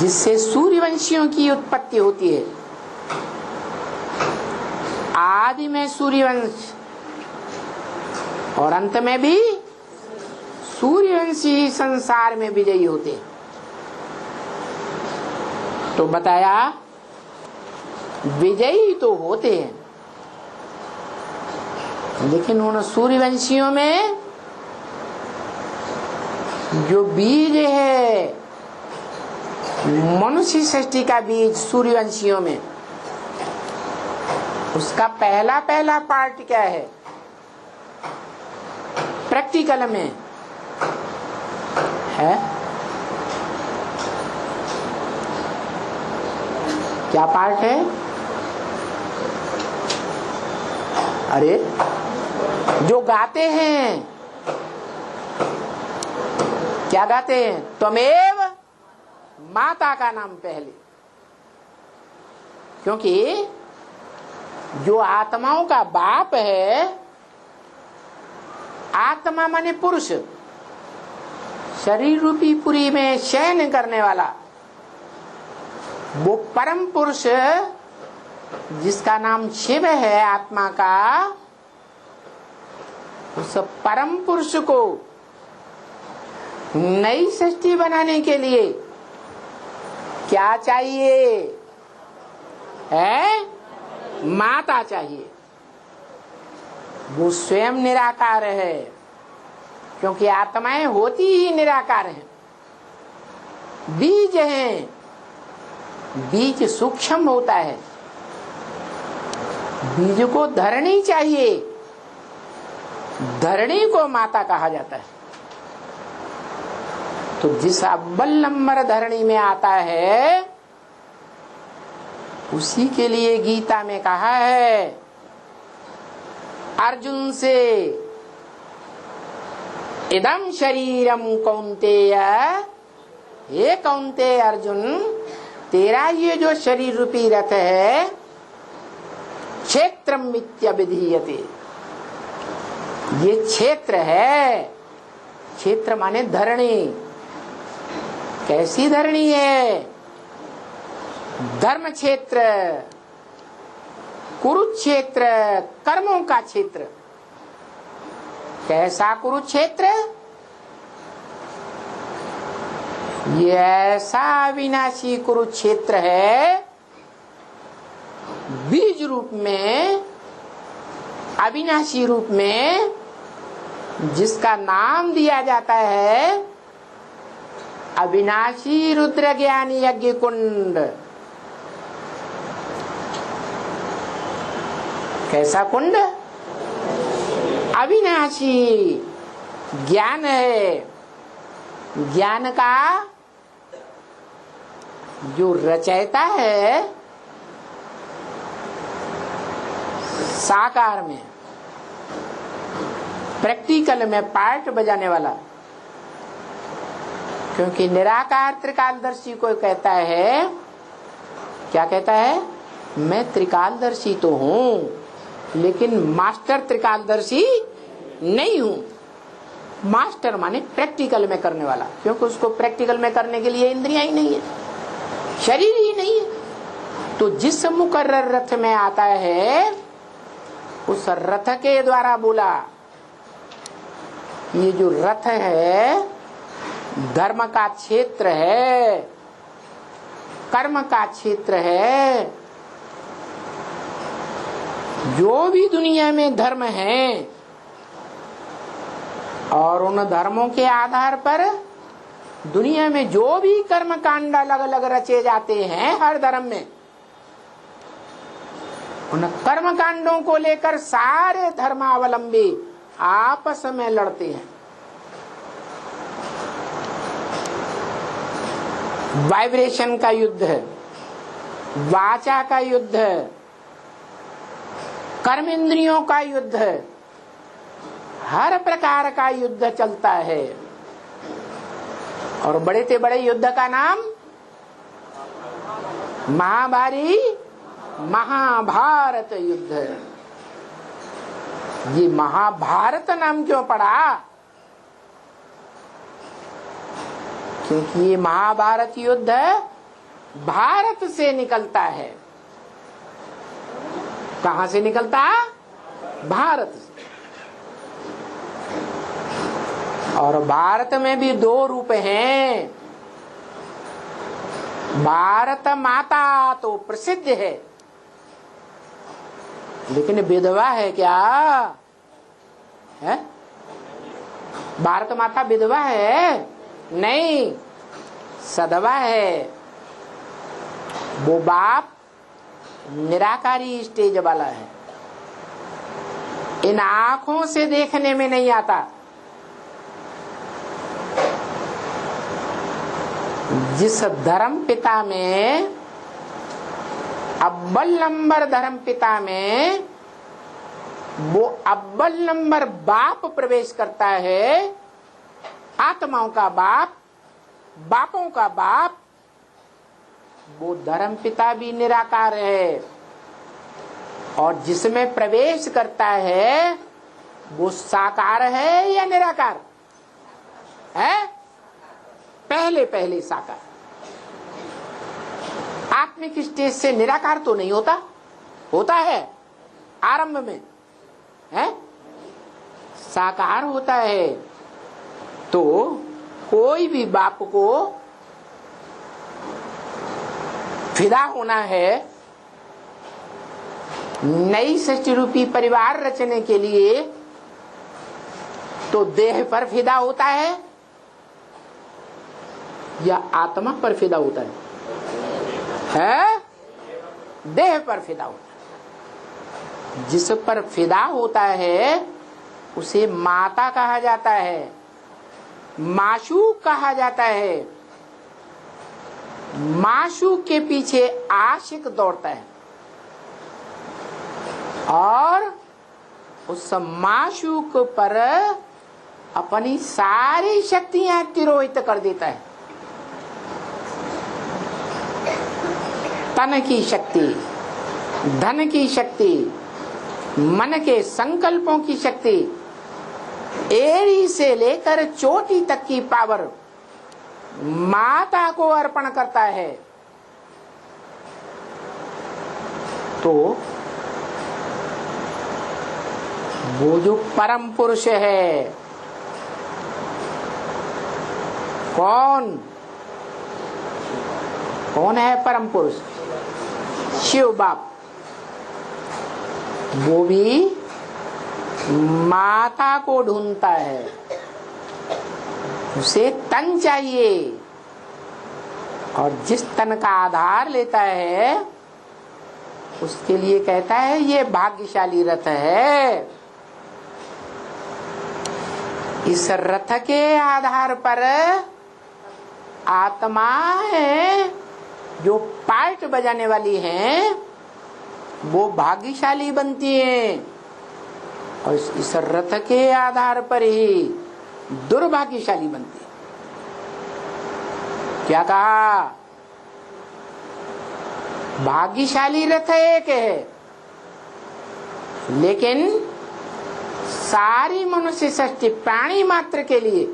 जिससे सूर्यवंशियों की उत्पत्ति होती है। आदि में सूर्यवंश और अंत में भी सूर्यवंशी संसार में विजयी होते हैं। तो बताया विजयी तो होते हैं, लेकिन उन सूर्यवंशियों में जो बीज है, मनुष्य सृष्टि का बीज सूर्यवंशियों में, उसका पहला पार्ट क्या है? प्रैक्टिकल में है क्या पार्ट है? अरे जो गाते हैं, क्या गाते हैं? त्वमेव माता का नाम पहले। क्योंकि जो आत्माओं का बाप है, आत्मा माने पुरुष, शरीर रूपी पुरी में शयन करने वाला वो परम पुरुष जिसका नाम शिव है, आत्मा का, उस परम पुरुष को नई सृष्टि बनाने के लिए क्या चाहिए? है माता चाहिए। वो स्वयं निराकार है, क्योंकि आत्माएं होती ही निराकार हैं। बीज हैं, बीज सूक्ष्म होता है, बीज को धरणी चाहिए, धरणी को माता कहा जाता है। तो जिस अव्वल नंबर धरणी में आता है, उसी के लिए गीता में कहा है अर्जुन से, इदं शरीरम कौन्तेय, हे कौन्तेय अर्जुन, तेरा ये जो शरीर रूपी रथ है, क्षेत्रम मित्यभिधीयते, ये क्षेत्र है। क्षेत्र माने धरणी। कैसी धरणी है? धर्म क्षेत्र, कुरुक्षेत्र, कर्मों का क्षेत्र। कैसा कुरुक्षेत्र? ये ऐसा अविनाशी कुरुक्षेत्र है, बीज रूप में, अविनाशी रूप में, जिसका नाम दिया जाता है अविनाशी रुद्र ज्ञानी यज्ञ कुंड। कैसा कुंड? अविनाशी ज्ञान है। ज्ञान का जो रचयिता है साकार में, प्रैक्टिकल में पार्ट बजाने वाला, क्योंकि निराकार त्रिकालदर्शी को कहता है, क्या कहता है? मैं त्रिकालदर्शी तो हूं, लेकिन मास्टर त्रिकालदर्शी नहीं हूं। मास्टर माने प्रैक्टिकल में करने वाला, क्योंकि उसको प्रैक्टिकल में करने के लिए इंद्रियां ही नहीं है, शरीर ही नहीं है। तो जिस मुकर्रर रथ में आता है, उस रथ के द्वारा बोला, ये जो रथ है धर्म का क्षेत्र है, कर्म का क्षेत्र है। जो भी दुनिया में धर्म है और उन धर्मों के आधार पर दुनिया में जो भी कर्म कांड अलग अलग रचे जाते हैं, हर धर्म में उन कर्म कांडों को लेकर सारे धर्मावलंबी आपस में लड़ते हैं। वाइब्रेशन का युद्ध है, वाचा का युद्ध है, कर्म इंद्रियों का युद्ध है, हर प्रकार का युद्ध चलता है। और बड़े से बड़े युद्ध का नाम महाभारत युद्ध है। ये महाभारत नाम क्यों पड़ा? क्योंकि ये महाभारत युद्ध भारत से निकलता है। कहां से निकलता? भारत से। और भारत में भी दो रूप हैं। भारत माता तो प्रसिद्ध है, लेकिन विधवा है क्या? है? भारत माता विधवा है? नहीं, सधवा है। वो बाप निराकारी स्टेज वाला है, इन आंखों से देखने में नहीं आता। जिस धर्म पिता में, अव्वल नंबर धर्म पिता में वो अव्वल नंबर बाप प्रवेश करता है, आत्माओं का बाप, बापों का बाप, वो धर्म पिता भी निराकार है। और जिसमें प्रवेश करता है वो साकार है या निराकार है? पहले पहले साकार। आत्मिक स्टेज से निराकार तो नहीं होता, होता है आरंभ में, है साकार होता है। तो कोई भी बाप को फिदा होना है, नई सृष्टि रूपी परिवार रचने के लिए, तो देह पर फिदा होता है या आत्मा पर फिदा होता है? देह पर फिदा होता है। जिस पर फिदा होता है उसे माता कहा जाता है, माशूक कहा जाता है। माशूक के पीछे आशिक दौड़ता है और उस माशूक पर अपनी सारी शक्तियां तिरोहित कर देता है। तन की शक्ति, धन की शक्ति, मन के संकल्पों की शक्ति, एड़ी से लेकर चोटी तक की पावर माता को अर्पण करता है। तो वो जो परम पुरुष है, कौन कौन है परम पुरुष? शिव बाप। वो भी माता को ढूंढता है, उसे तन चाहिए, और जिस तन का आधार लेता है उसके लिए कहता है ये भाग्यशाली रथ है। इस रथ के आधार पर आत्माएं जो पार्ट बजाने वाली हैं वो भाग्यशाली बनती हैं, और इस रथ के आधार पर ही दुर्भाग्यशाली बनती है। क्या कहा? भाग्यशाली रथ एक है, लेकिन सारी मनुष्य सृष्टि प्राणी मात्र के लिए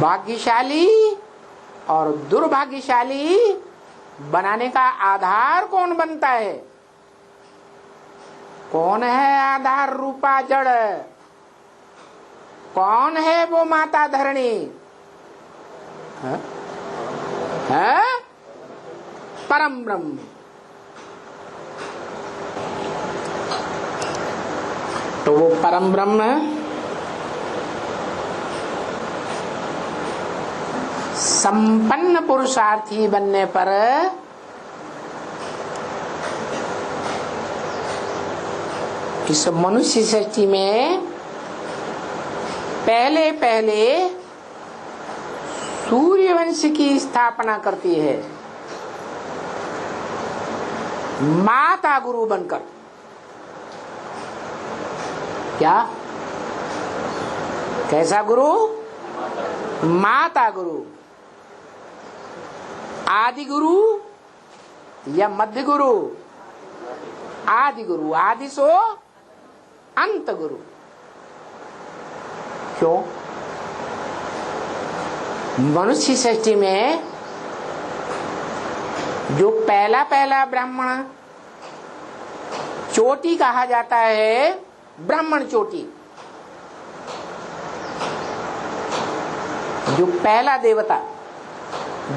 भाग्यशाली और दुर्भाग्यशाली बनाने का आधार कौन बनता है? कौन है आधार रूपा जड़? कौन है वो माता धरणी? है परम ब्रह्म। तो वो परम ब्रह्म संपन्न पुरुषार्थी बनने पर इस मनुष्य सृष्टि में पहले पहले सूर्यवंश की स्थापना करती है, माता गुरु बनकर। क्या? कैसा गुरु? माता गुरु। आदि गुरु या मध्य गुरु? आदि गुरु। आदि सो अंत गुरु। क्यों? मनुष्य सृष्टि में जो पहला पहला ब्राह्मण चोटी कहा जाता है, ब्राह्मण चोटी। जो पहला देवता,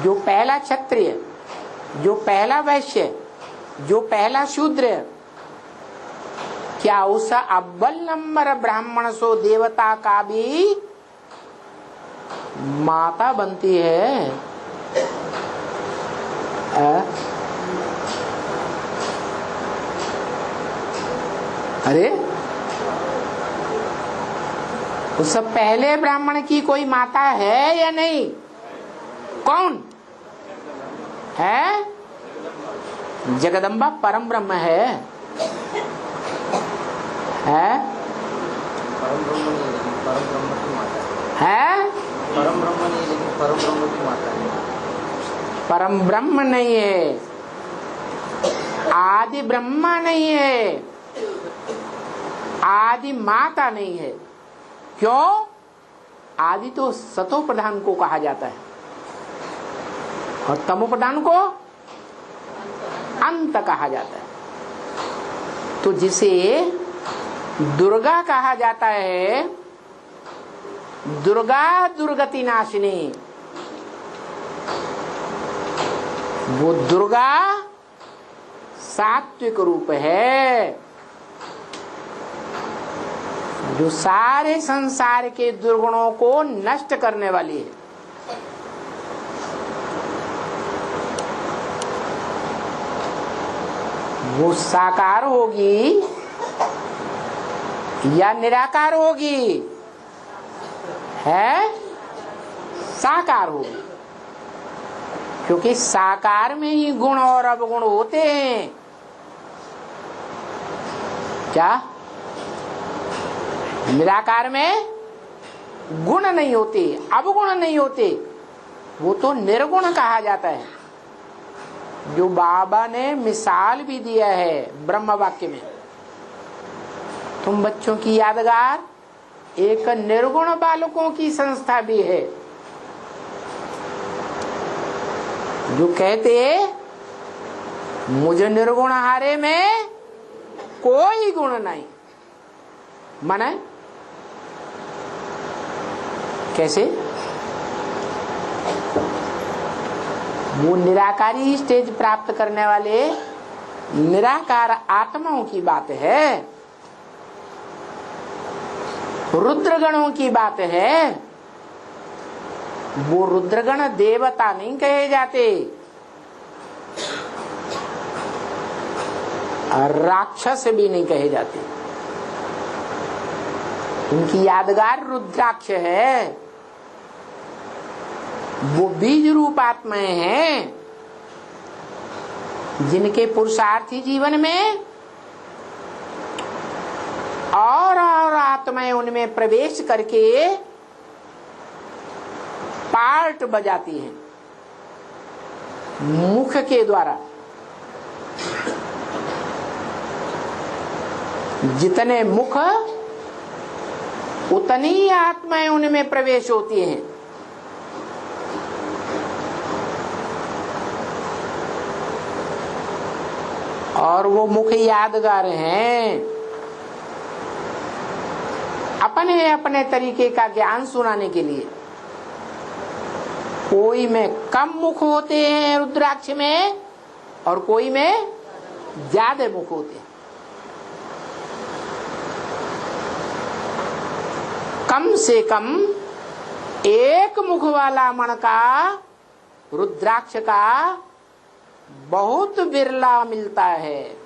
जो पहला क्षत्रिय, जो पहला वैश्य, जो पहला शूद्र, क्या उस अव्वल नंबर ब्राह्मण सो देवता का भी माता बनती है? अरे उस पहले ब्राह्मण की कोई माता है या नहीं? कौन है? जगदम्बा परम ब्रह्म है। परम ब्रह्म नहीं है, परम ब्रह्म की माता है। परम ब्रह्म नहीं है, लेकिन परम ब्रह्म की माता है। परम ब्रह्म नहीं है, आदि ब्रह्मा नहीं है, आदि माता नहीं है। क्यों? आदि तो सतो प्रधान को कहा जाता है और तमो प्रधान को अंत कहा जाता है। तो जिसे दुर्गा कहा जाता है, दुर्गा दुर्गति नाशिनी, वो दुर्गा सात्विक रूप है, जो सारे संसार के दुर्गुणों को नष्ट करने वाली है। वो साकार होगी या निराकार होगी? है साकार होगी, क्योंकि साकार में ही गुण और अवगुण होते हैं। क्या? निराकार में गुण नहीं होते, अवगुण नहीं होते, वो तो निर्गुण कहा जाता है। जो बाबा ने मिसाल भी दिया है ब्रह्म वाक्य में, तुम बच्चों की यादगार एक निर्गुण बालकों की संस्था भी है, जो कहते मुझे निर्गुण हारे में कोई गुण नहीं। माने कैसे? वो निराकारी स्टेज प्राप्त करने वाले निराकार आत्माओं की बात है, रुद्रगणों की बात है। वो रुद्रगण देवता नहीं कहे जाते, राक्षस भी नहीं कहे जाते। उनकी यादगार रुद्राक्ष है। वो बीज रूप आत्माएं हैं, जिनके पुरुषार्थी जीवन में और आत्माएं उनमें प्रवेश करके पार्ट बजाती हैं मुख के द्वारा। जितने मुख उतनी आत्माएं उनमें प्रवेश होती हैं। और वो मुख यादगार हैं, अपने अपने तरीके का ज्ञान सुनाने के लिए। कोई में कम मुख होते हैं रुद्राक्ष में, और कोई में ज्यादा मुख होते हैं। कम से कम एक मुख वाला मण का रुद्राक्ष का बहुत बिरला मिलता है,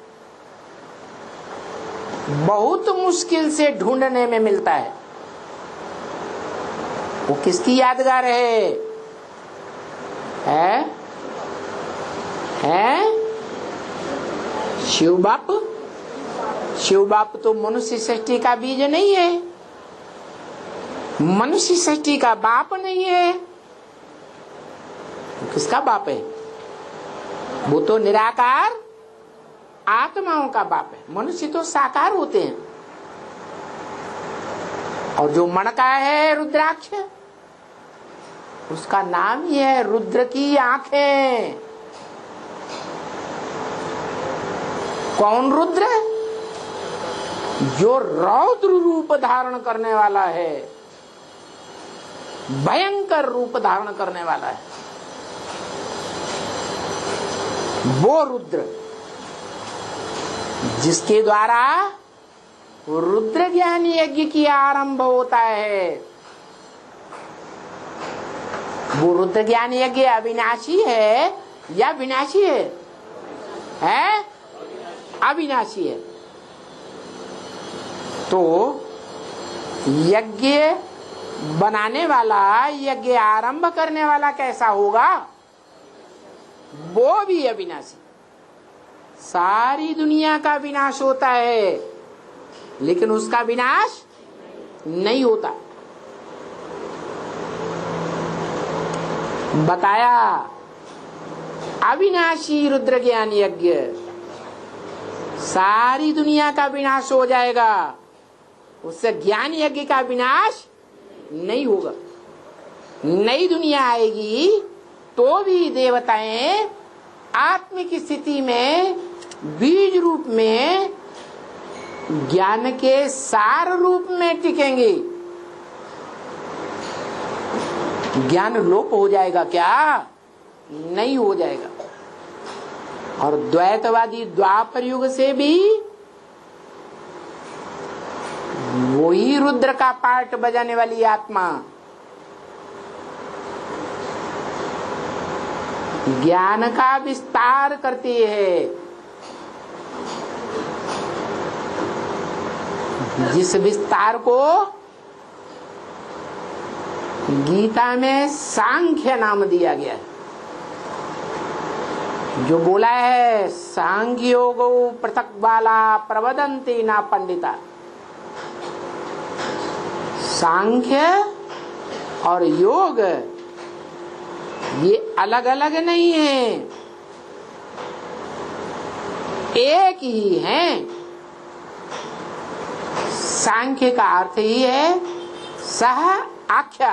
बहुत मुश्किल से ढूंढने में मिलता है। वो किसकी यादगार है? शिव बाप। शिव बाप तो मनुष्य सृष्टि का बीज नहीं है, मनुष्य सृष्टि का बाप नहीं है। किसका बाप है? वो तो निराकार आत्माओं का बाप है। मनुष्य तो साकार होते हैं। और जो मण का है रुद्राक्ष, उसका नाम ही है रुद्र की आंखें। कौन रुद्र? जो रौद्र रूप धारण करने वाला है, भयंकर रूप धारण करने वाला है, वो रुद्र, जिसके द्वारा रुद्र ज्ञान यज्ञ की आरंभ होता है। वो रुद्र ज्ञान यज्ञ अविनाशी है या विनाशी है? अविनाशी है। तो यज्ञ बनाने वाला, यज्ञ आरंभ करने वाला कैसा होगा? वो भी अविनाशी। सारी दुनिया का विनाश होता है, लेकिन उसका विनाश नहीं होता। बताया अविनाशी रुद्र ज्ञान यज्ञ, सारी दुनिया का विनाश हो जाएगा, उससे ज्ञान यज्ञ का विनाश नहीं होगा। नई दुनिया आएगी तो भी देवताएं आत्मिक स्थिति में, बीज रूप में, ज्ञान के सार रूप में टिकेंगे। ज्ञान लोप हो जाएगा क्या? नहीं हो जाएगा। और द्वैतवादी द्वापर युग से भी वही रुद्र का पार्ट बजाने वाली आत्मा ज्ञान का विस्तार करती है। जिस विस्तार को गीता में सांख्य नाम दिया गया है, जो बोला है सांख्य योगो पृथक बाला प्रवदंती ना पंडिता। सांख्य और योग ये अलग अलग नहीं है, एक ही है। सांख्य का अर्थ ही है सह आख्या,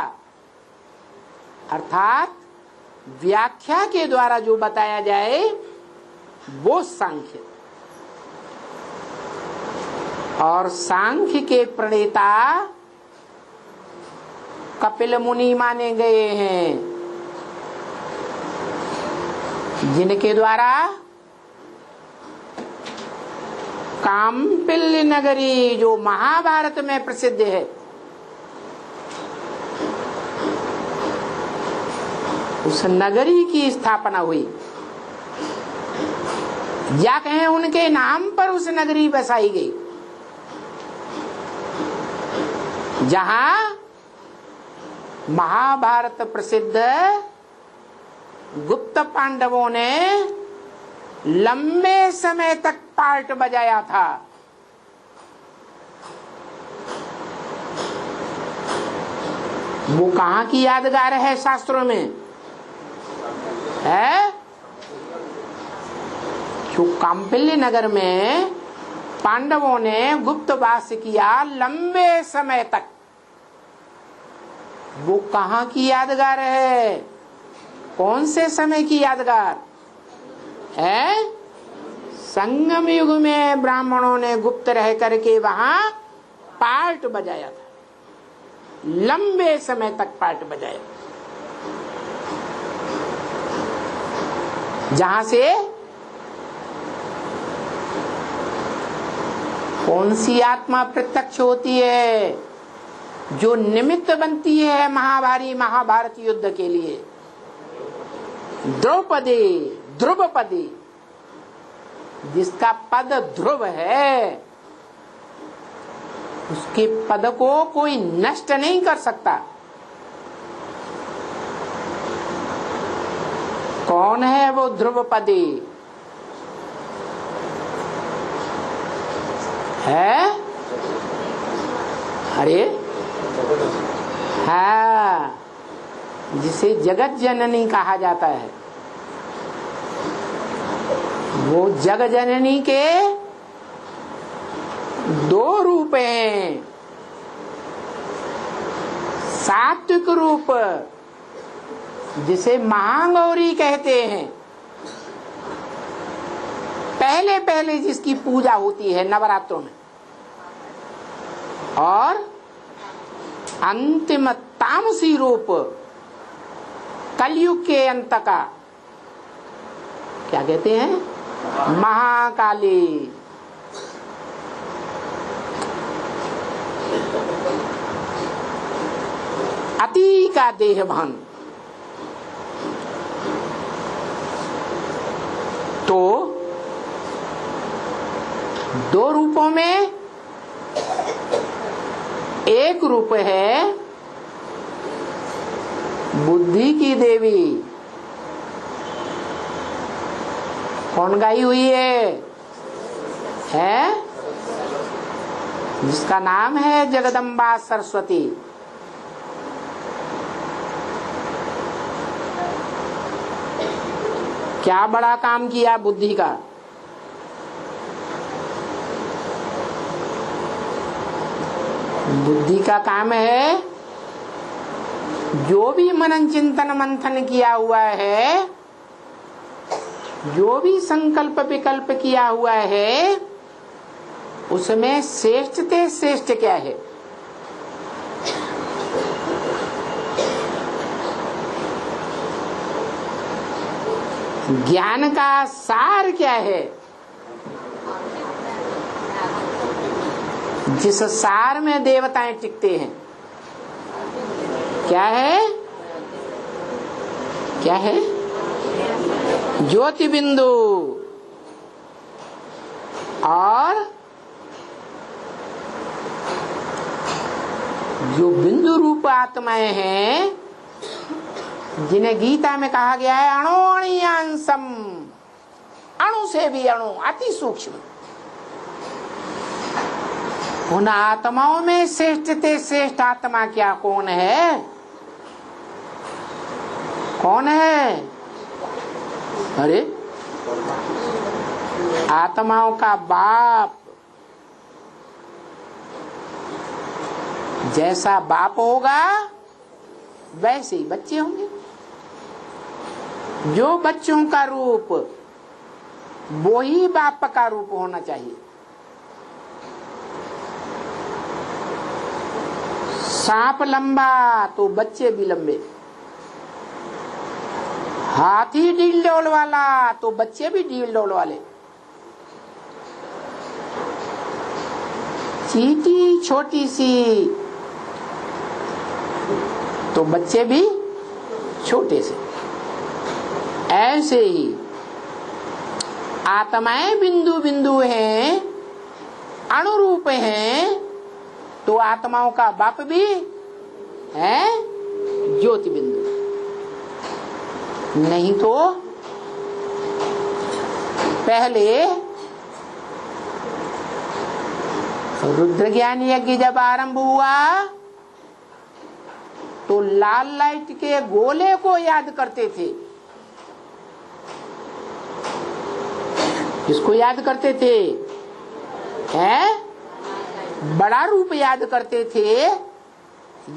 अर्थात व्याख्या के द्वारा जो बताया जाए वो सांख्य। और सांख्य के प्रणेता कपिल मुनि माने गए हैं, जिनके द्वारा काम्पिल्य नगरी जो महाभारत में प्रसिद्ध है, उस नगरी की स्थापना हुई, या कहें उनके नाम पर उस नगरी बसाई गई, जहां महाभारत प्रसिद्ध गुप्त पांडवों ने लंबे समय तक पार्ट बजाया था। वो कहां की यादगार है? शास्त्रों में है जो काम्पिल्य नगर में पांडवों ने गुप्तवास किया लंबे समय तक। वो कहां की यादगार है? कौन से समय की यादगार है? संगम युग में ब्राह्मणों ने गुप्त रह करके वहां पार्ट बजाया था, लंबे समय तक पार्ट बजाया, जहां से कौन सी आत्मा प्रत्यक्ष होती है? जो निमित्त बनती है महाभारत युद्ध के लिए। द्रौपदी, ध्रुवपदी, जिसका पद ध्रुव है, उसके पद को कोई नष्ट नहीं कर सकता। कौन है वो ध्रुवपदी? है? अरे हाँ, जिसे जगत जननी कहा जाता है। वो जग जननी के दो रूप हैं। सात्विक रूप जिसे महागौरी कहते हैं, पहले पहले जिसकी पूजा होती है नवरात्रों में, और अंतिम तामसी रूप कलयुग के अंत का क्या कहते हैं? महाकाली। अति का देह भान। तो दो रूपों में एक रूप है बुद्धि की देवी। कौन गाई हुई है? जिसका नाम है जगदम्बा सरस्वती। क्या बड़ा काम किया बुद्धि का? बुद्धि का काम है जो भी मनन चिंतन मंथन किया हुआ है, जो भी संकल्प विकल्प किया हुआ है, उसमें श्रेष्ठते श्रेष्ठ क्या है? ज्ञान का सार क्या है? जिस सार में देवताएं टिकते हैं, क्या है? क्या है? ज्योति बिंदु। और जो बिंदु रूप आत्माएं हैं, जिन्हें गीता में कहा गया है अणोअणियांसम, अणु से भी अणु, अति सूक्ष्म। उन आत्माओं में श्रेष्ठते श्रेष्ठ आत्मा क्या कौन है? कौन है? अरे आत्माओं का बाप। जैसा बाप होगा वैसे ही बच्चे होंगे। जो बच्चों का रूप, वो ही बाप का रूप होना चाहिए। सांप लंबा तो बच्चे भी लंबे, हाथी डील डोल वाला तो बच्चे भी डील डोल वाले, चींटी छोटी सी तो बच्चे भी छोटे से। ऐसे ही आत्माएं बिंदु बिंदु हैं, अणुरूप हैं, तो आत्माओं का बाप भी है ज्योति बिंदु। नहीं तो पहले रुद्र ज्ञान यज्ञ जब आरंभ हुआ तो लाल लाइट के गोले को याद करते थे। किसको याद करते थे? हैं? बड़ा रूप याद करते थे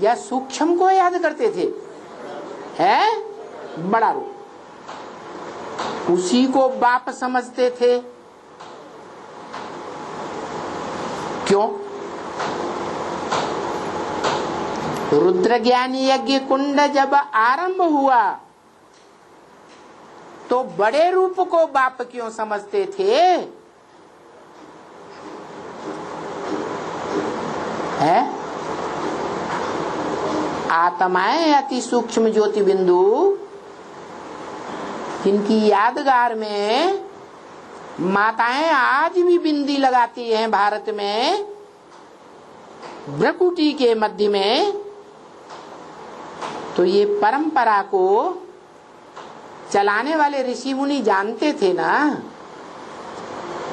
या सूक्ष्म को याद करते थे? हैं? बड़ा रूप। उसी को बाप समझते थे। क्यों? रुद्र ज्ञान यज्ञ कुंड जब आरंभ हुआ तो बड़े रूप को बाप क्यों समझते थे? है? आत्माएं अति सूक्ष्म ज्योति बिंदु, जिनकी यादगार में माताएं आज भी बिंदी लगाती हैं भारत में, भ्रकुटी के मध्य में। तो ये परंपरा को चलाने वाले ऋषि मुनि जानते थे ना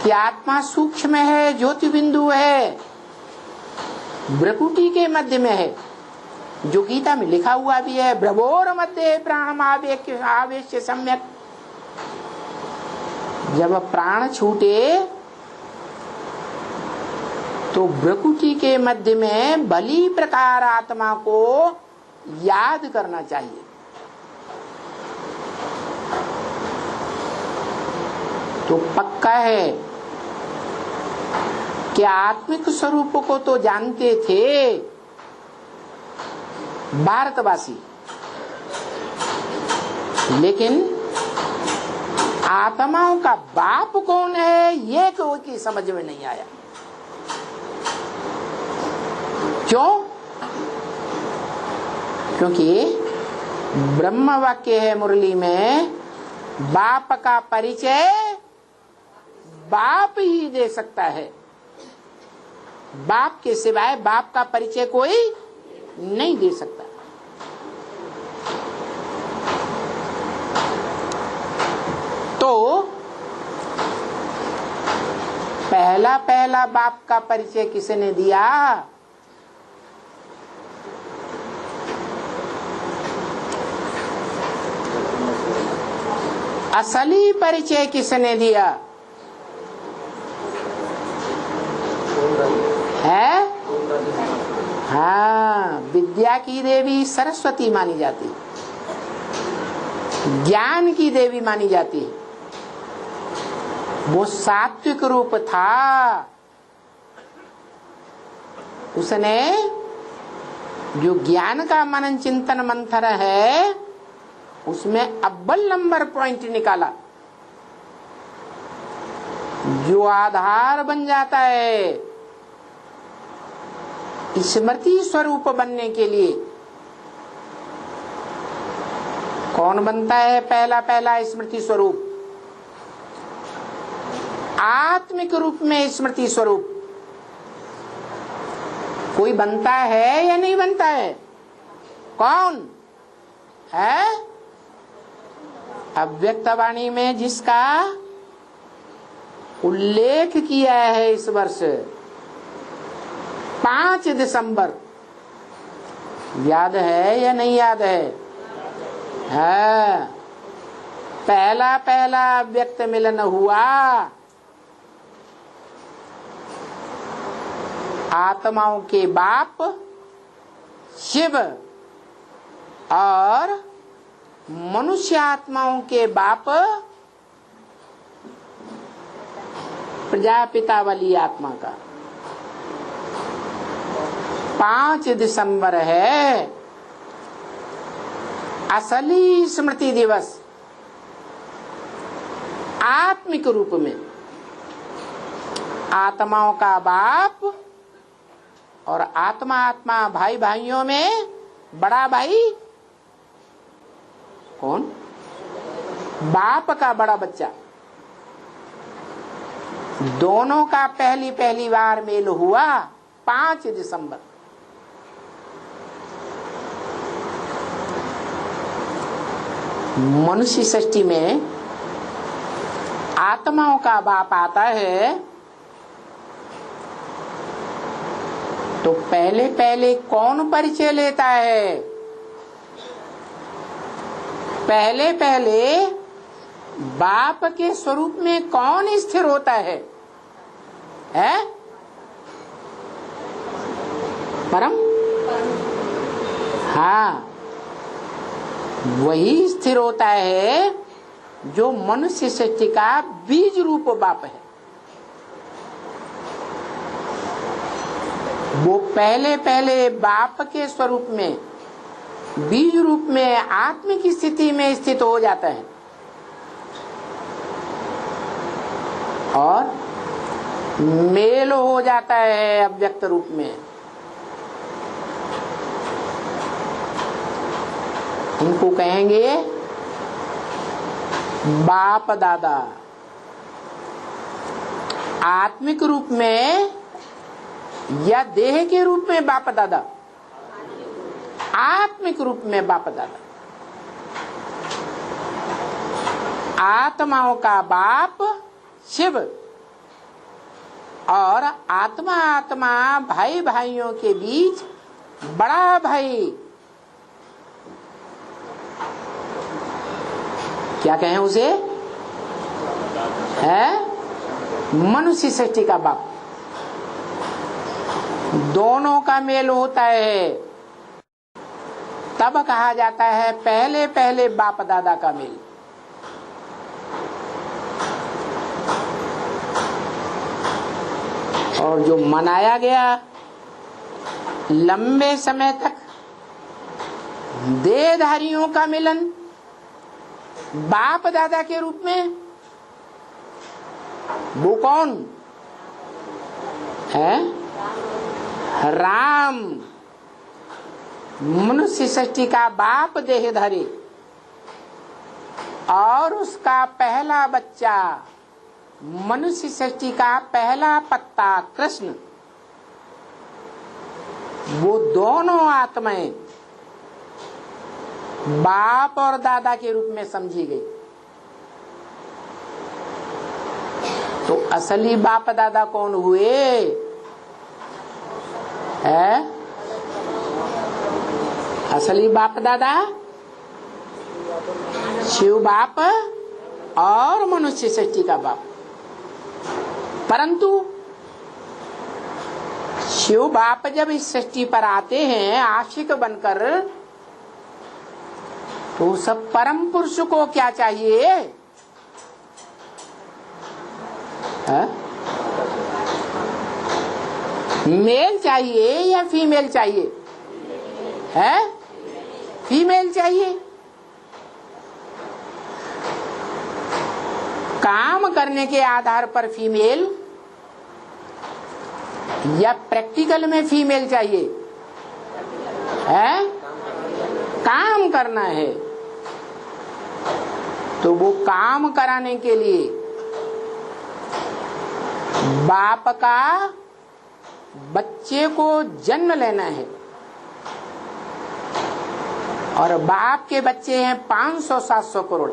कि आत्मा सूक्ष्म है, ज्योति बिंदु है, भ्रकुटी के मध्य में है, जो गीता में लिखा हुआ भी है, भ्रवोर मध्य प्राणम आवेश सम्यक। जब प्राण छूटे तो भ्रकुटी के मध्य में भली प्रकार आत्मा को याद करना चाहिए। तो पक्का है कि आत्मिक स्वरूप को तो जानते थे भारतवासी, लेकिन आत्माओं का बाप कौन है ये कोई समझ में नहीं आया। क्यों? क्योंकि ब्रह्म वाक्य है मुरली में, बाप का परिचय बाप ही दे सकता है, बाप के सिवाय बाप का परिचय कोई नहीं दे सकता। तो पहला पहला बाप का परिचय किसने दिया? असली परिचय किसने दिया है? हाँ, विद्या की देवी सरस्वती मानी जाती, ज्ञान की देवी मानी जाती। वो सात्विक रूप था, उसने जो ज्ञान का मनन चिंतन मंथन है उसमें अव्वल नंबर पॉइंट निकाला, जो आधार बन जाता है स्मृति स्वरूप बनने के लिए। कौन बनता है पहला पहला स्मृति स्वरूप? आत्मिक रूप में स्मृति स्वरूप कोई बनता है या नहीं बनता है? कौन है? अव्यक्तवाणी में जिसका उल्लेख किया है इस वर्ष 5 दिसंबर, याद है या नहीं याद है? पहला पहला व्यक्त मिलन हुआ आत्माओं के बाप शिव और मनुष्य आत्माओं के बाप प्रजापिता वाली आत्मा का 5 दिसंबर है असली स्मृति दिवस। आत्मिक रूप में आत्माओं का बाप और आत्मा आत्मा भाई भाइयों में बड़ा भाई कौन? बाप का बड़ा बच्चा। दोनों का पहली पहली बार मेल हुआ 5 दिसंबर। मनुष्य सृष्टि में आत्माओं का बाप आता है तो पहले पहले कौन परिचय लेता है? पहले पहले बाप के स्वरूप में कौन स्थिर होता है? परम। हाँ, वही स्थिर होता है जो मनुष्य सृष्टि का बीज रूप बाप है। वो पहले पहले बाप के स्वरूप में बीज रूप में आत्मिक स्थिति में स्थित हो जाता है और मेल हो जाता है अव्यक्त रूप में। उनको कहेंगे बाप दादा। आत्मिक रूप में या देह के रूप में बाप दादा? आत्मिक रूप में बाप दादा। आत्माओं का बाप शिव और आत्मा आत्मा भाई भाइयों के बीच बड़ा भाई, क्या कहें उसे? है मनुष्य सृष्टि का बाप। दोनों का मेल होता है तब कहा जाता है पहले पहले बाप दादा का मेल। और जो मनाया गया लंबे समय तक देहधारियों का मिलन बाप दादा के रूप में, वो कौन है? राम, मनुष्य सृष्टि का बाप देहधारी, और उसका पहला बच्चा मनुष्य सृष्टि का पहला पत्ता कृष्ण, वो दोनों आत्माएं बाप और दादा के रूप में समझी गई। तो असली बाप दादा कौन हुए? है असली बाप दादा शिव बाप और मनुष्य सृष्टि का बाप। परंतु शिव बाप जब इस सृष्टि पर आते हैं आशिक बनकर, तो सब परम पुरुष को क्या चाहिए? है? मेल चाहिए या फीमेल चाहिए? है? फीमेल चाहिए। काम करने के आधार पर फीमेल या प्रैक्टिकल में फीमेल चाहिए? है? काम करना है तो वो काम कराने के लिए बाप का बच्चे को जन्म लेना है। और बाप के बच्चे हैं 500-700 करोड़।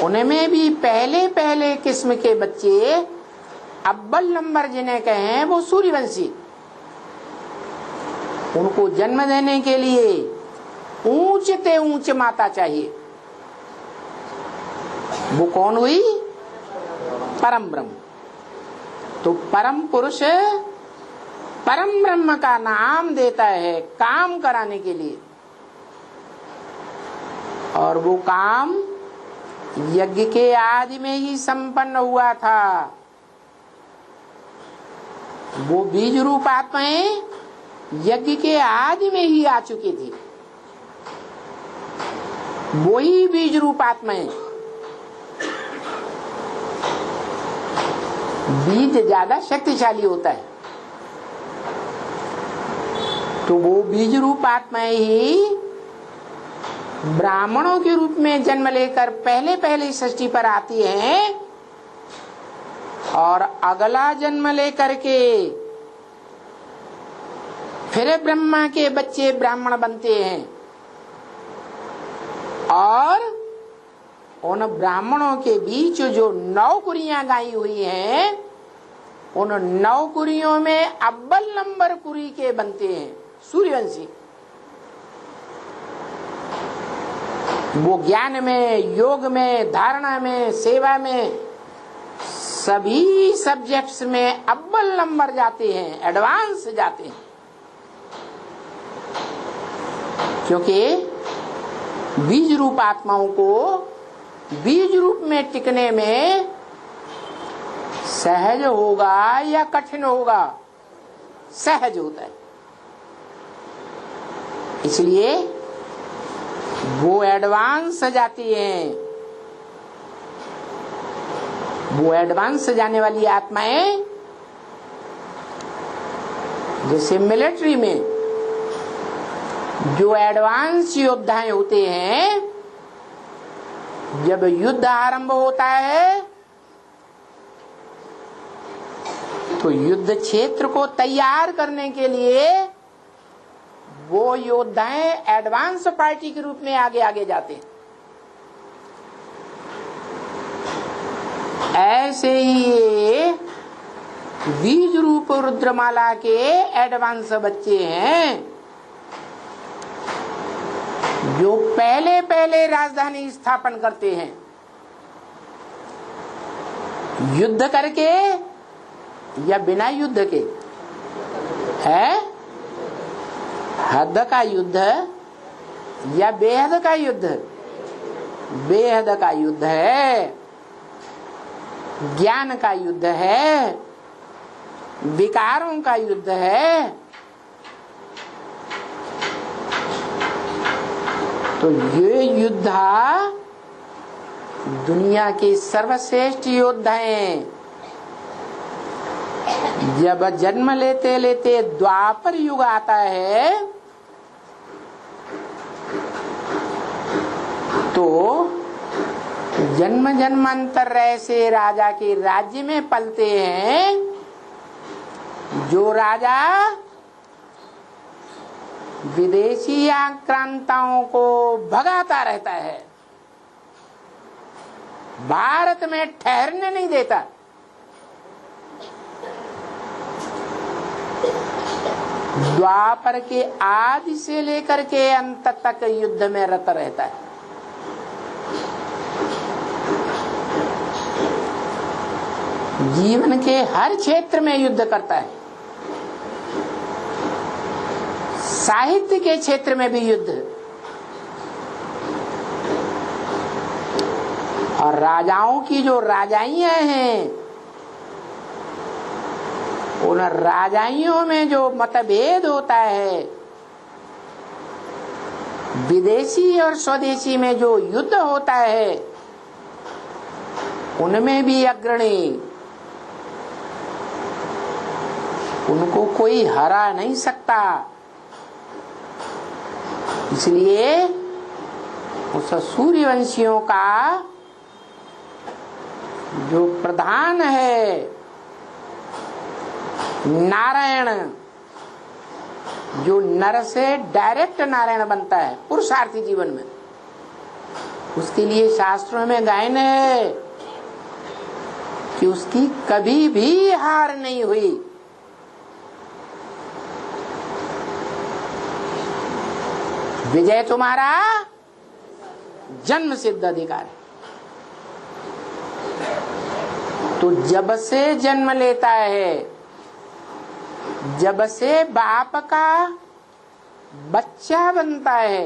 उनमें भी पहले पहले किस्म के बच्चे अव्वल नंबर जिन्हें कहें वो सूर्यवंशी। उनको जन्म देने के लिए ऊंच से ऊंच माता चाहिए। वो कौन हुई? परम ब्रह्म। तो परम पुरुष परम ब्रह्म का नाम देता है काम कराने के लिए, और वो काम यज्ञ के आदि में ही संपन्न हुआ था। वो बीज रूप आत्माएं यज्ञ के आदि में ही आ चुकी थी। वही बीज रूप आत्माएं, बीज ज्यादा शक्तिशाली होता है, तो वो बीज रूप आत्माएं ही ब्राह्मणों के रूप में जन्म लेकर पहले पहले सृष्टि पर आती हैं, और अगला जन्म लेकर के फिर ब्रह्मा के बच्चे ब्राह्मण बनते हैं। और उन ब्राह्मणों के बीच जो 9 कुरियां गाई हुई हैं, उन 9 कुरियों में अव्वल नंबर कुरी के बनते हैं सूर्यवंशी। वो ज्ञान में, योग में, धारणा में, सेवा में, सभी सब्जेक्ट्स में अव्वल नंबर जाते हैं, एडवांस जाते हैं। क्योंकि बीज रूप आत्माओं को बीज रूप में टिकने में सहज होगा या कठिन होगा? सहज होता है। इसलिए वो एडवांस जाती हैं। वो एडवांस जाने वाली आत्माएं, जैसे मिलिट्री में जो एडवांस योद्धाएं होते हैं, जब युद्ध आरंभ होता है तो युद्ध क्षेत्र को तैयार करने के लिए वो योद्धाएं एडवांस पार्टी के रूप में आगे आगे जाते हैं। ऐसे ही ये बीज रूप रुद्रमाला के एडवांस बच्चे हैं, जो पहले पहले राजधानी स्थापन करते हैं, युद्ध करके या बिना युद्ध के। है हद का युद्ध या बेहद का युद्ध? बेहद का युद्ध है, ज्ञान का युद्ध है, विकारों का युद्ध है, तो ये योद्धा दुनिया के सर्वश्रेष्ठ योद्धा हैं। जब जन्म लेते लेते द्वापर युग आता है तो जन्म जन्मांतर ऐसे राजा के राज्य में पलते हैं जो राजा विदेशी आक्रांताओं को भगाता रहता है, भारत में ठहरने नहीं देता। द्वापर के आदि से लेकर के अंत तक युद्ध में रत रहता है। जीवन के हर क्षेत्र में युद्ध करता है, साहित्य के क्षेत्र में भी युद्ध, और राजाओं की जो राजाइयां हैं उन राजाइयों में जो मतभेद होता है, विदेशी और स्वदेशी में जो युद्ध होता है, उनमें भी अग्रणी, उनको कोई हरा नहीं सकता। इसलिए उस सूर्यवंशियों का जो प्रधान है नारायण, जो नर से डायरेक्ट नारायण बनता है पुरुषार्थी जीवन में, उसके लिए शास्त्रों में गायन है कि उसकी कभी भी हार नहीं हुई। विजय तुम्हारा जन्म सिद्ध अधिकार है। तो जब से जन्म लेता है, जब से बाप का बच्चा बनता है,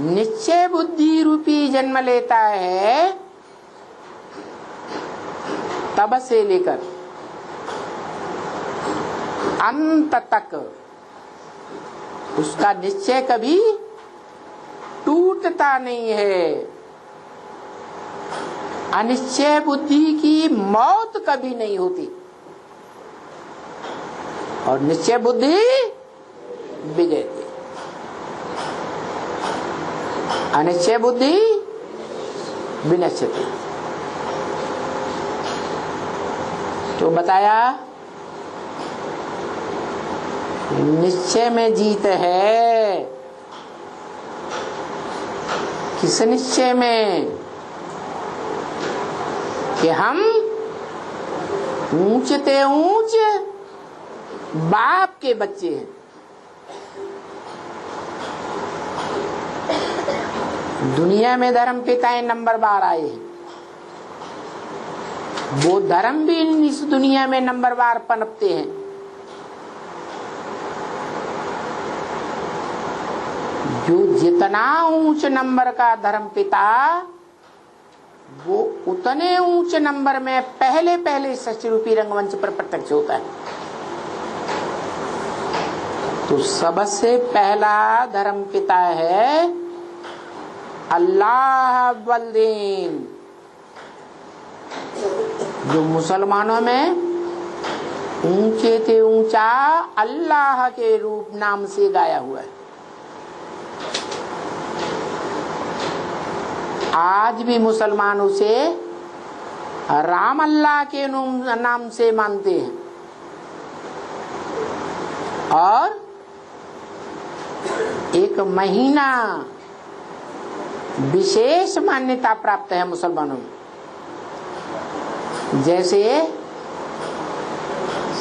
निश्चय बुद्धि रूपी जन्म लेता है, तब से लेकर अंत तक उसका निश्चय कभी टूटता नहीं है। अनिश्चय बुद्धि की मौत कभी नहीं होती और निश्चय बुद्धि विजयती। अनिश्चय बुद्धि विनश्यति। तो बताया निश्चय में जीत है। किस निश्चय में? कि हम ऊंचते ऊंच बाप के बच्चे हैं। दुनिया में धर्म पिताएं नंबर बार आए हैं, वो धर्म भी इस दुनिया में नंबर बार पनपते हैं। जो जितना ऊंच नंबर का धर्म पिता, वो उतने ऊंच नंबर में पहले पहले सच रूपी रंगमंच पर प्रत्यक्ष होता है। तो सबसे पहला धर्म पिता है अल्लाह वल्दीन, जो मुसलमानों में ऊंचे से ऊंचा अल्लाह के रूप नाम से गाया हुआ है। आज भी मुसलमान उसे राम अल्लाह के नाम से मानते हैं और एक महीना विशेष मान्यता प्राप्त है मुसलमानों में। जैसे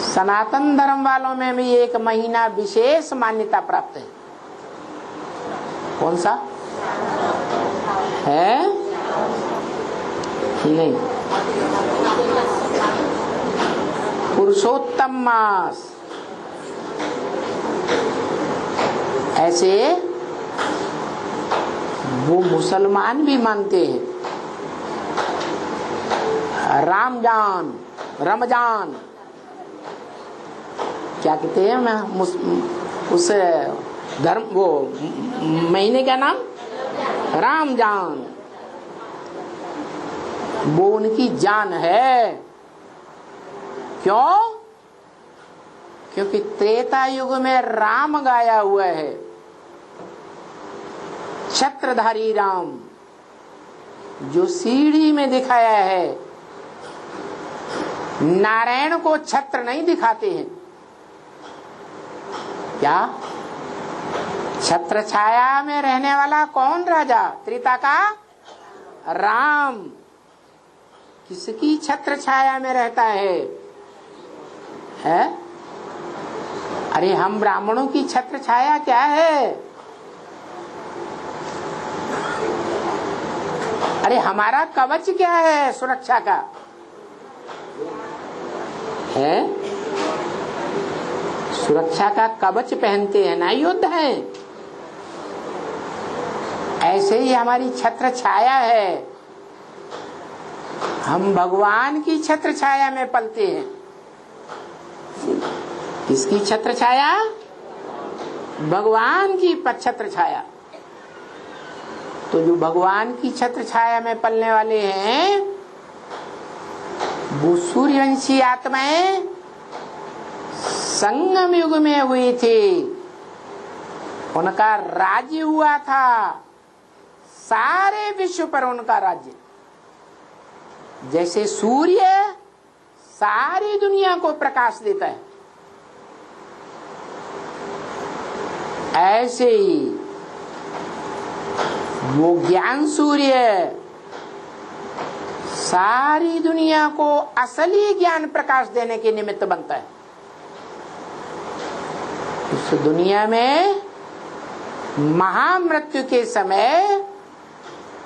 सनातन धर्म वालों में भी एक महीना विशेष मान्यता प्राप्त है। कौन सा है? नहीं, पुरुषोत्तम मास। ऐसे वो मुसलमान भी मानते हैं। रमजान क्या कहते हैं मैं उस धर्म वो महीने का नाम रमजान, वो उनकी जान है। क्यों? क्योंकि त्रेता युग में राम गाया हुआ है, छत्रधारी राम, जो सीढ़ी में दिखाया है। नारायण को छत्र नहीं दिखाते हैं क्या? छत्र छाया में रहने वाला कौन राजा? त्रेता का राम। किसकी छत्र छाया में रहता है? अरे हम ब्राह्मणों की छत्र छाया क्या है? अरे हमारा कवच क्या है सुरक्षा का? है सुरक्षा का कवच पहनते हैं ना, युद्ध है। ऐसे ही हमारी छत्र छाया है। हम भगवान की छत्र छाया में पलते हैं। किसकी छत्र छाया? भगवान की छत्र छाया। तो जो भगवान की छत्र छाया में पलने वाले हैं, वो सूर्यवंशी आत्माएं संगम युग में हुई थी। उनका राज्य हुआ था, सारे विश्व पर उनका राज्य। जैसे सूर्य सारी दुनिया को प्रकाश देता है, ऐसे ही वो ज्ञान सूर्य सारी दुनिया को असली ज्ञान प्रकाश देने के निमित्त बनता है। इस दुनिया में महामृत्यु के समय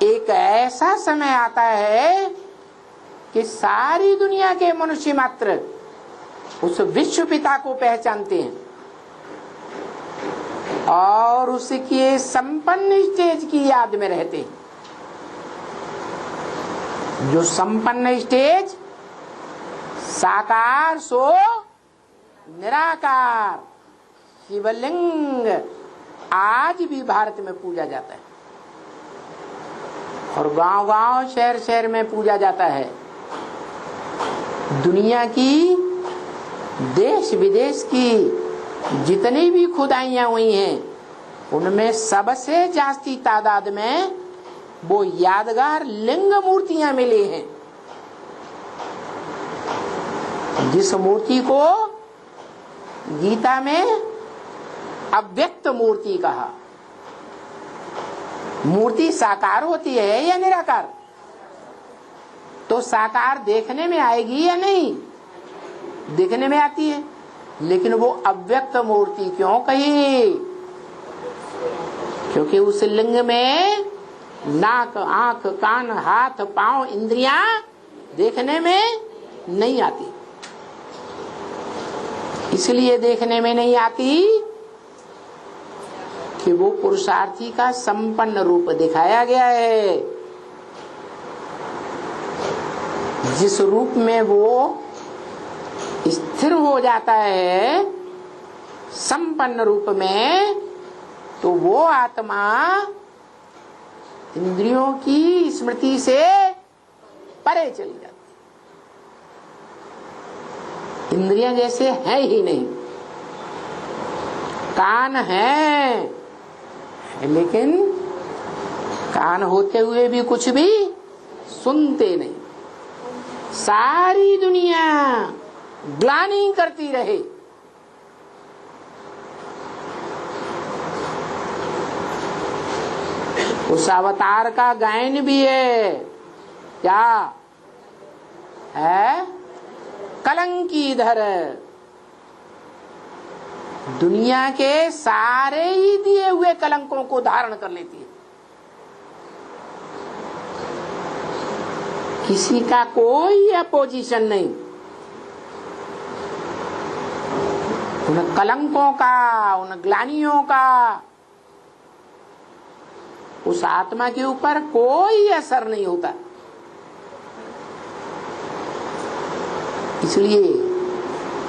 एक ऐसा समय आता है कि सारी दुनिया के मनुष्य मात्र उस विश्व पिता को पहचानते हैं और उसके संपन्न स्टेज की याद में रहते हैं। जो संपन्न स्टेज साकार सो निराकार शिवलिंग आज भी भारत में पूजा जाता है और गांव-गांव शहर-शहर में पूजा जाता है। दुनिया की देश विदेश की जितनी भी खुदाइयां हुई हैं, उनमें सबसे जास्ती तादाद में वो यादगार लिंग मूर्तियां मिली हैं, जिस मूर्ति को गीता में अव्यक्त मूर्ति कहा। मूर्ति साकार होती है या निराकार? तो साकार देखने में आएगी या नहीं? देखने में आती है, लेकिन वो अव्यक्त मूर्ति क्यों कही? क्योंकि उस लिंग में नाक, आंख, कान, हाथ, पांव, इंद्रियां देखने में नहीं आती। इसलिए देखने में नहीं आती कि वो पुरुषार्थी का संपन्न रूप दिखाया गया है। जिस रूप में वो स्थिर हो जाता है संपन्न रूप में, तो वो आत्मा इंद्रियों की स्मृति से परे चली जाती। इंद्रियां जैसे है ही नहीं। कान है, लेकिन कान होते हुए भी कुछ भी सुनते नहीं। सारी दुनिया ग्लानि करती रहे, उस अवतार का गायन भी है। क्या है? कलंकीधर। दुनिया के सारे ही दिए हुए कलंकों को धारण कर लेती है। किसी का कोई अपोजिशन नहीं। उन कलंकों का, उन ग्लानियों का उस आत्मा के ऊपर कोई असर नहीं होता। इसलिए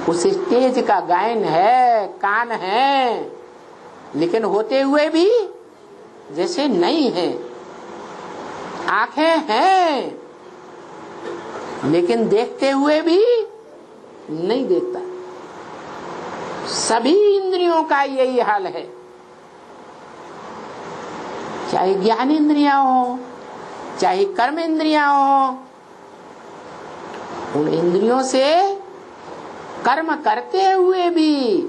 उस स्टेज का गायन है, कान है, लेकिन होते हुए भी जैसे नहीं है। आंखें हैं, लेकिन देखते हुए भी नहीं देखता। सभी इंद्रियों का यही हाल है, चाहे ज्ञान इंद्रियां हो, चाहे कर्म इंद्रियां हो। उन इंद्रियों से कर्म करते हुए भी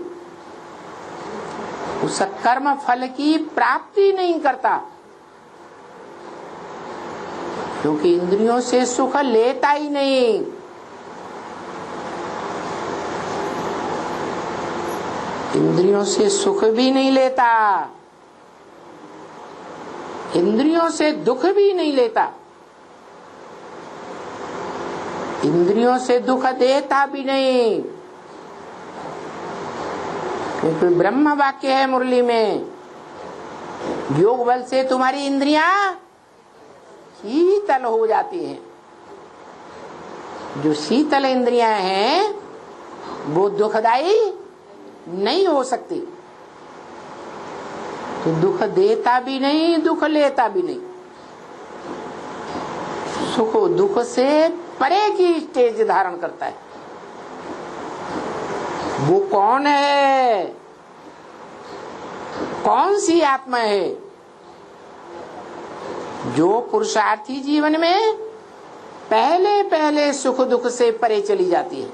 उस कर्म फल की प्राप्ति नहीं करता, क्योंकि इंद्रियों से सुख लेता ही नहीं। इंद्रियों से सुख भी नहीं लेता, इंद्रियों से दुख भी नहीं लेता, इंद्रियों से दुख देता भी नहीं। क्योंकि ब्रह्म वाक्य है मुरली में, योग बल से तुम्हारी इंद्रियां शीतल हो जाती हैं। जो शीतल इंद्रियां हैं वो दुखदाई नहीं हो सकती, तो दुख देता भी नहीं, दुख लेता भी नहीं। सुख दुख से परे की स्टेज धारण करता है। वो कौन है? कौन सी आत्मा है जो पुरुषार्थी जीवन में पहले पहले सुख दुख से परे चली जाती है?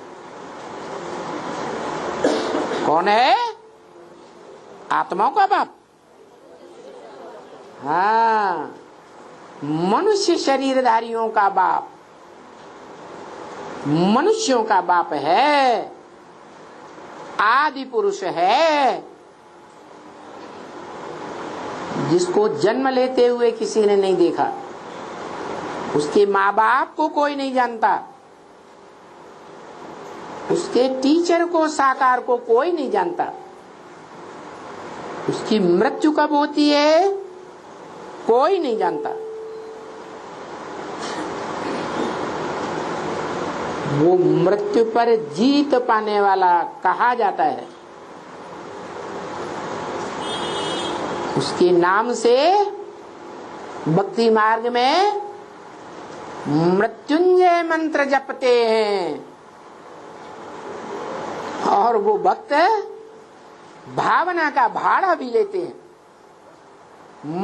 कौन है? आत्माओं का बाप। हाँ, मनुष्य शरीरधारियों का बाप, मनुष्यों का बाप है, आदि पुरुष है, जिसको जन्म लेते हुए किसी ने नहीं देखा। उसके माँ बाप को कोई नहीं जानता, उसके टीचर को साकार को कोई नहीं जानता। उसकी मृत्यु कब होती है कोई नहीं जानता। वो मृत्यु पर जीत पाने वाला कहा जाता है। उसके नाम से भक्ति मार्ग में मृत्युंजय मंत्र जपते हैं, और वो भक्त भावना का भाड़ा भी लेते हैं।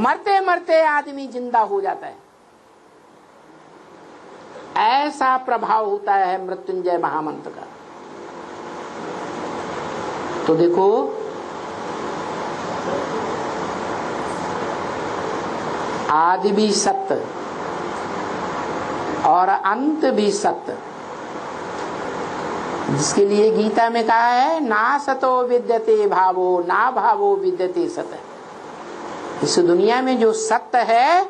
मरते मरते आदमी जिंदा हो जाता है, ऐसा प्रभाव होता है मृत्युंजय महामंत्र का। तो देखो, आदि भी सत्य और अंत भी सत्य, जिसके लिए गीता में कहा है ना सतो विद्यते भावो ना भावो विद्यते सत। इस दुनिया में जो सत्य है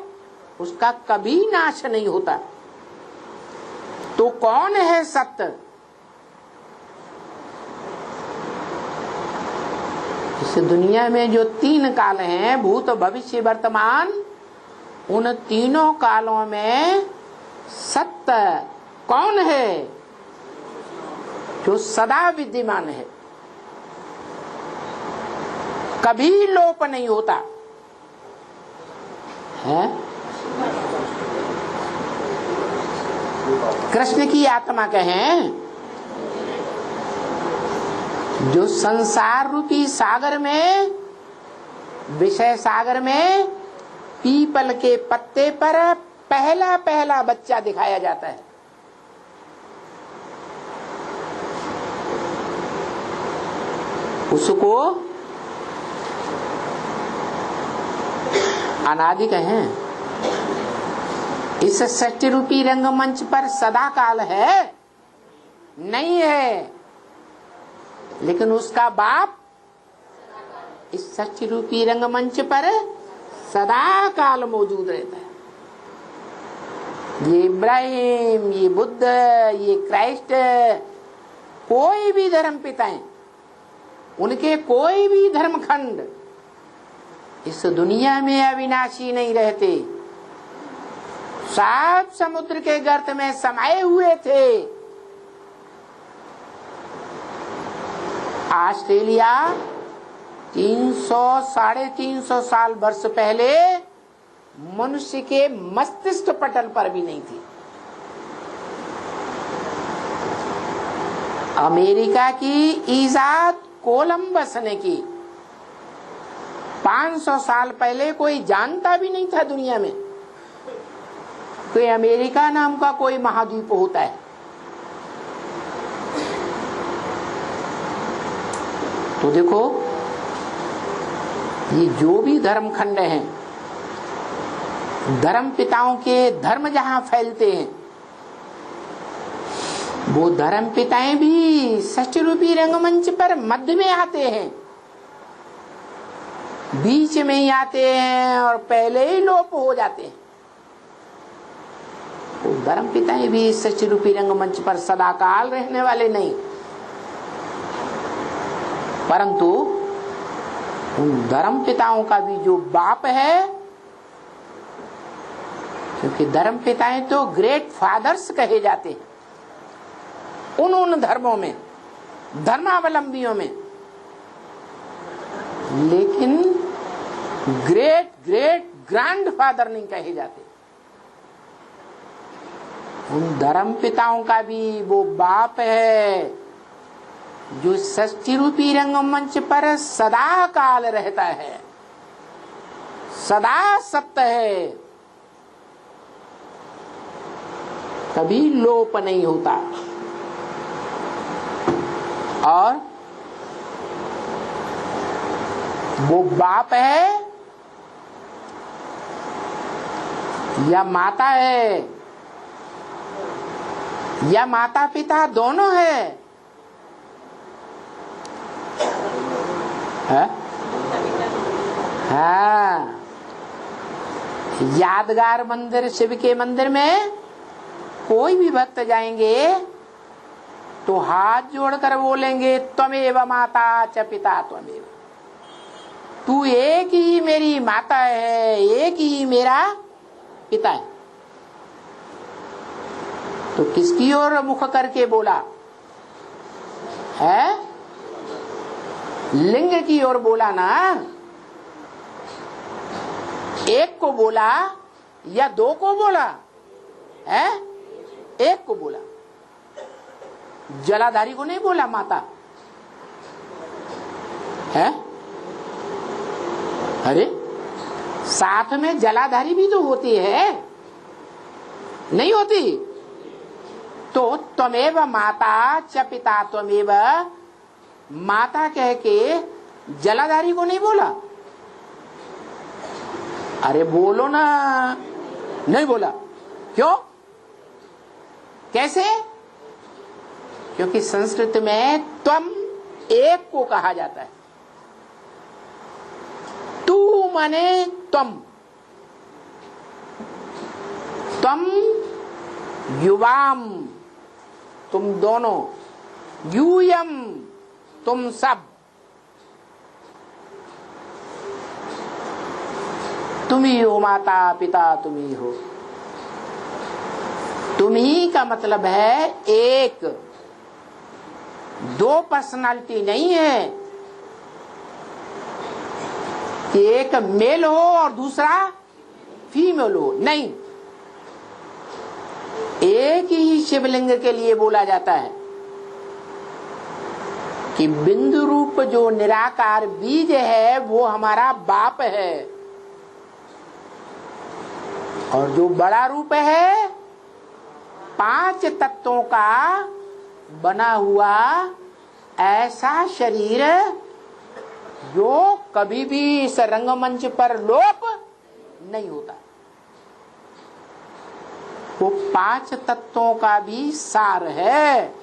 उसका कभी नाश नहीं होता। तो कौन है सत्य? इस दुनिया में जो तीन काल हैं, भूत भविष्य वर्तमान, उन तीनों कालों में सत्य कौन है? जो सदा विद्यमान है, कभी लोप नहीं होता है। कृष्ण की आत्मा कहें, जो संसार रूपी सागर में, विषय सागर में पीपल के पत्ते पर पहला पहला बच्चा दिखाया जाता है। उसको अनादि कहें। इस सृष्टि रूपी रंगमंच पर सदा काल है नहीं है, लेकिन उसका बाप इस सृष्टि रूपी रंगमंच पर सदा काल मौजूद रहता है। ये इब्राहिम, ये बुद्ध, ये क्राइस्ट, कोई भी धर्म पिताएं, उनके कोई भी धर्मखंड इस दुनिया में अविनाशी नहीं रहते। सात समुद्र के गर्त में समाये हुए थे, ऑस्ट्रेलिया 300-350 साल वर्ष पहले मनुष्य के मस्तिष्क पटल पर भी नहीं थी। अमेरिका की ईजाद कोलंबस ने की, 500 साल पहले कोई जानता भी नहीं था दुनिया में कोई अमेरिका नाम का कोई महाद्वीप होता है। तो देखो, ये जो भी धर्म खंड हैं, धर्म पिताओं के धर्म जहां फैलते हैं, वो धर्म पिताएं भी षष्ठी रूपी रंगमंच पर मध्य में आते हैं, बीच में ही आते हैं और पहले ही लोप हो जाते हैं। वो धर्म पिताएं भी षष्ठी रूपी रंगमंच पर सदाकाल रहने वाले नहीं, परंतु उन धर्म पिताओं का भी जो बाप है, क्योंकि धर्म पिताएं तो ग्रेट फादर्स कहे जाते हैं उन धर्मों में, धर्मावलंबियों में, लेकिन ग्रेट ग्रेट ग्रैंड फादर नहीं कहे जाते। उन धर्म पिताओं का भी वो बाप है जो षष्ठी रूपी रंगमंच पर सदा काल रहता है, सदा सत्य है, कभी लोप नहीं होता। और वो बाप है या माता है या माता पिता दोनों है, हाँ। यादगार मंदिर, शिव के मंदिर में कोई भी भक्त जाएंगे तो हाथ जोड़कर बोलेंगे त्वमेव माता च पिता त्वमेव, तू एक ही मेरी माता है, एक ही मेरा पिता है। तो किसकी ओर मुख करके बोला है? लिंग की ओर बोला ना। एक को बोला या दो को बोला है? एक को बोला, जलाधारी को नहीं बोला माता है। अरे साथ में जलाधारी भी तो होती है, नहीं होती? तो त्वमेव माता च पिता त्वमेव, माता कह के जलाधारी को नहीं बोला? अरे बोलो ना, नहीं बोला। क्यों? कैसे? क्योंकि संस्कृत में त्वम एक को कहा जाता है। तू माने त्वम, त्वम युवाम तुम दोनों, यूयम तुम सब, तुम ही हो माता पिता, तुम ही हो। तुम ही का मतलब है एक, दो पर्सनालिटी नहीं है कि एक मेल हो और दूसरा फीमेल हो, नहीं। एक ही शिवलिंग के लिए बोला जाता है कि बिंदु रूप जो निराकार बीज है वो हमारा बाप है, और जो बड़ा रूप है 5 तत्वों का बना हुआ ऐसा शरीर जो कभी भी इस रंगमंच पर लोप नहीं होता। वो 5 तत्वों का भी सार है।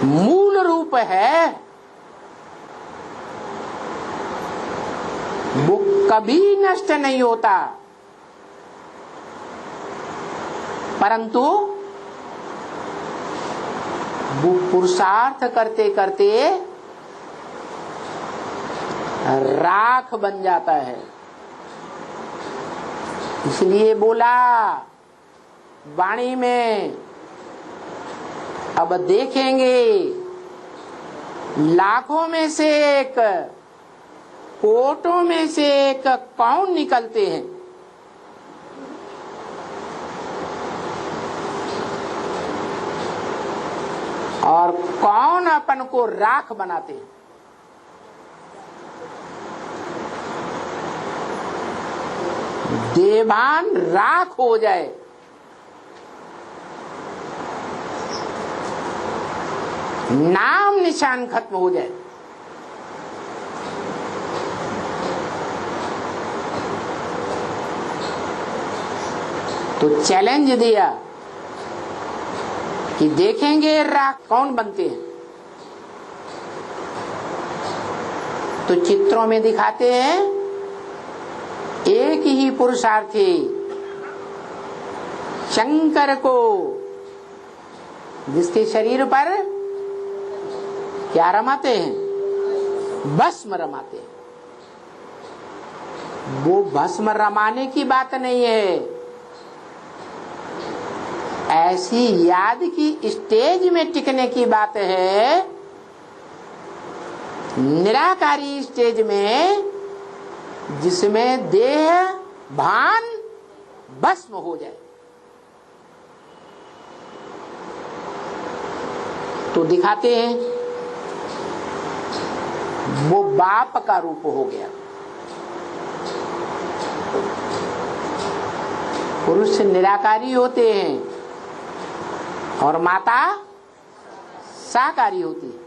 मूल रूप है, वो कभी नष्ट नहीं होता, परंतु वो पुरुषार्थ करते करते राख बन जाता है। इसलिए बोला वाणी में अब देखेंगे लाखों में से एक, कोटों में से एक कौन निकलते हैं। और कौन अपन को राख बनाते हैं। देवान राख हो जाए, नाम निशान खत्म हो जाए, तो चैलेंज दिया कि देखेंगे राख कौन बनते हैं। तो चित्रों में दिखाते हैं एक ही पुरुषार्थी शंकर को, जिसके शरीर पर क्या रमाते हैं, भस्म रमाते हैं। वो भस्म रमाने की बात नहीं है, ऐसी याद की स्टेज में टिकने की बात है, निराकारी स्टेज में, जिसमें देह भान भस्म हो जाए। तो दिखाते हैं वो बाप का रूप हो गया। पुरुष निराकारी होते हैं और माता साकारी होती है।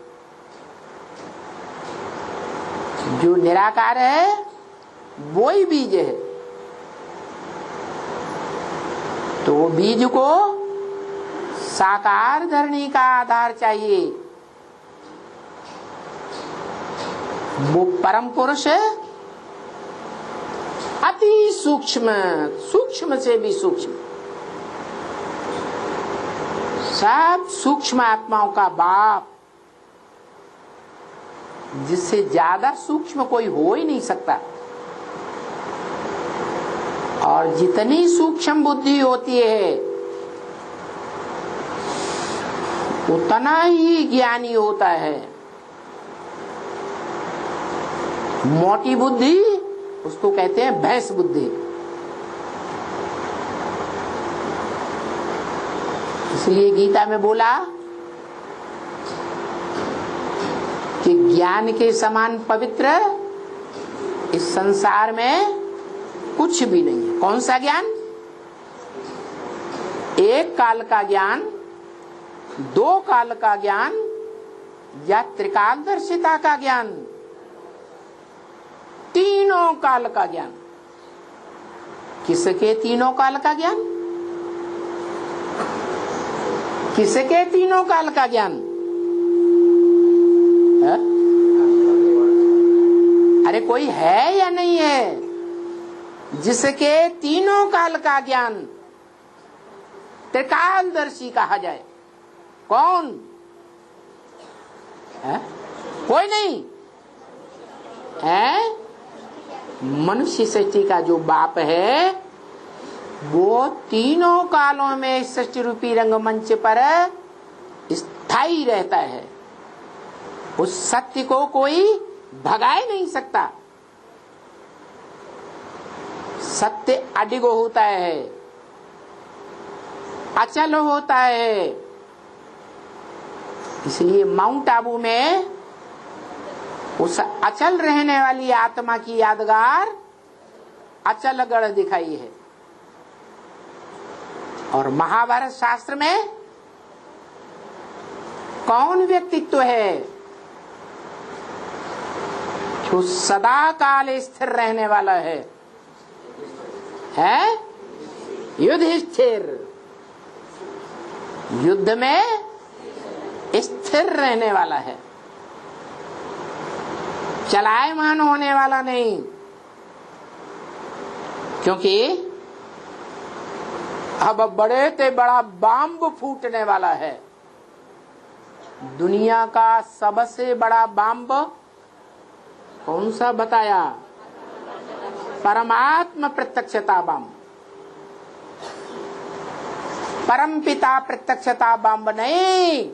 जो निराकार है वो ही बीज है, तो वो बीज को साकार धरने का आधार चाहिए। वो परम पुरुष अति सूक्ष्म, सूक्ष्म से भी सूक्ष्म, सब सूक्ष्म आत्माओं का बाप, जिससे ज्यादा सूक्ष्म कोई हो ही नहीं सकता। और जितनी सूक्ष्म बुद्धि होती है उतना ही ज्ञानी होता है। मोटी बुद्धि उसको कहते हैं भैंस बुद्धि। इसलिए गीता में बोला कि ज्ञान के समान पवित्र इस संसार में कुछ भी नहीं है। कौन सा ज्ञान? एक काल का ज्ञान, दो काल का ज्ञान, या त्रिकालदर्शिता का ज्ञान, तीनों काल का ज्ञान। किसके तीनों काल का ज्ञान? किसके तीनों काल का ज्ञान है? अरे कोई है या नहीं है जिसके तीनों काल का ज्ञान त्रिकालदर्शी कहा जाए? कौन है? कोई नहीं है। मनुष्य सृष्टि का जो बाप है वो तीनों कालों में सृष्टि रूपी रंगमंच पर स्थायी रहता है। उस सत्य को कोई भगा नहीं सकता। सत्य अडिग होता है, अचल होता है। इसलिए माउंट आबू में उस अचल रहने वाली आत्मा की यादगार अचलगढ़ दिखाई है। और महाभारत शास्त्र में कौन व्यक्तित्व है जो सदा काल स्थिर रहने वाला है? युधिष्ठिर। युद्ध में स्थिर रहने वाला है, चलायमान होने वाला नहीं। क्योंकि अब बड़े ते बड़ा बम फूटने वाला है। दुनिया का सबसे बड़ा बम कौन सा बताया? परमात्मा प्रत्यक्षता बम, परम पिता प्रत्यक्षता बम नहीं।